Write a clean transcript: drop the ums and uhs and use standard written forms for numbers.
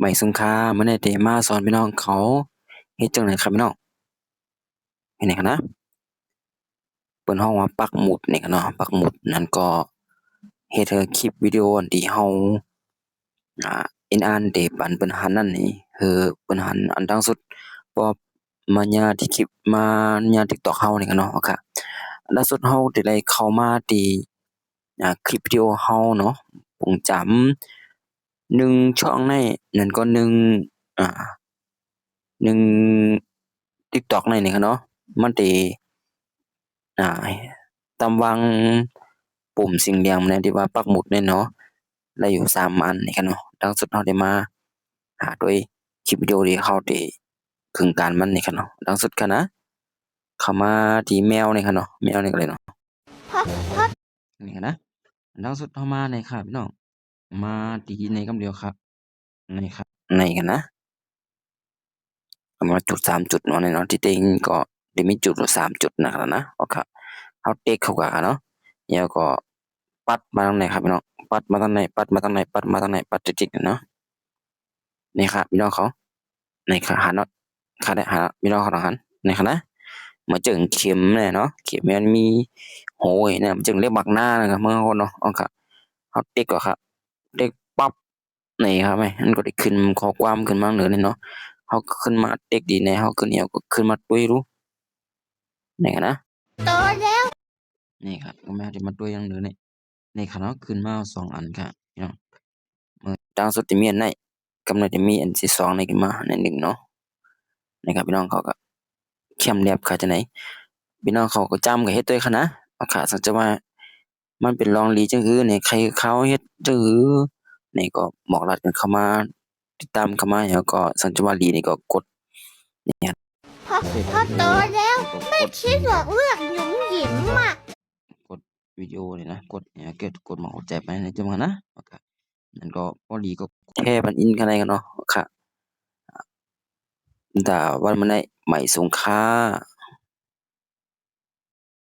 ไม่สุงค่ามื้อนี้ได้มาสอนพี่น้องเขาเฮ็ดจั่งใดครับพี่น้องเฮ็ดหยังหั้นนะเปิ้นฮ้องว่าปักหมุดนี่ก็เนาะปักหมุดนั่นก็เฮ็ดให้คลิปวิดีโออันที่เราเอ็นอ่านได้ปันเปิ้นหันนั่นนี่คือเปิ้นหันอันดังสุดเพราะมาญาที่คลิปมาญา TikTok เรานี่ก็เนาะก็อันดังสุดเราได้เข้ามาที่คลิปวิดีโอเราเนาะผมจำ1ช่องในนั่นก็1อ่า หนึ่ง TikTok này này nó มันสิอ่าตำวางปุ่มสีแดงเนี่ยที่ว่าปักหมุดเนี่ยเนาะแล้วอยู่3อันนี่ค่ะเนาะล่าสุดเราได้มาหาโดยคลิปวิดีโอที่เราได้ครึ่งการมันนี่ค่ะเนาะล่าสุดค่ะนะเข้ามาที่แมวนี่ค่ะเนาะแมวนี่ก็เลยเนาะนี่ค่ะนะล่าสุดเรามานี่ค่ะพี่น้องมาที่ในคำเดียวครับนี่ครับนี่กันนะ ประมาณจุด3จุดเนาะเนี่ยเนาะที่เต็งก็ได้มีจุดอยู่3จุดนะครับนะโอเคเราเต็กเข้ากันเนาะแล้วก็ปัดมาทางไหนครับพี่น้องปัดมาทางไหนปัดมาทางไหนปัดมาทางไหนปัดจิกๆเนาะนี่ครับพี่น้องเขานี่ครับหันเนาะค่ะได้หันพี่น้องเขาหันนี่ครับนะมาจึงเข็มเนี่ยเนาะเข็มมันมีโหยเนี่ยมันจึงเรียกบักหน้านะครับเมื่อคนเนาะโอเคเขาเต็กก่อนครับเต็กปั๊บนี่ครับไหมมันก็ได้ขึ้นข้อความขึ้นมาเหนือนี่เนาะ เขาขึ้นมาเด็กดีแน่เขาขึ้นเหี่ยวก็ขึ้นมาตุ้ยรู้นี่กันนะโตแล้วนี่ครับก็แม่ที่มาตุ้ยยังเหลือนี่นี่ครับเนาะขึ้นมา2อันครับพี่น้องมือดังสุดที่มีอันไหนกำลังจะมีอันที่2ในขึ้นมาใน1เนาะนี่ครับพี่น้องเขาก็เข้มแลบค่ะจังได๋พี่น้องเขาก็จำก็เฮ็ดด้วยค่ะนะเอาค่ะสักจะว่ามันเป็นรองลีจังหือนี่ใครเขาเฮ็ดจังหือนี่ก็บอกรัดกันเข้ามาติดตามเข้ามาแล้วก็สัญจวาลีนี่ก็กดเนี่ย พอโตแล้วไม่คิดหรอกเลือกหยุมหยิมอ่ะกดวิดีโอเลยนะกดเนี่ยเกิดกดหมอหัวใจไปในจังหวะนะโอเคนั่นก็พอดีก็แค่มันอินกันได้กันเนาะค่ะแต่ว่ามันได้ใหม่สงค่า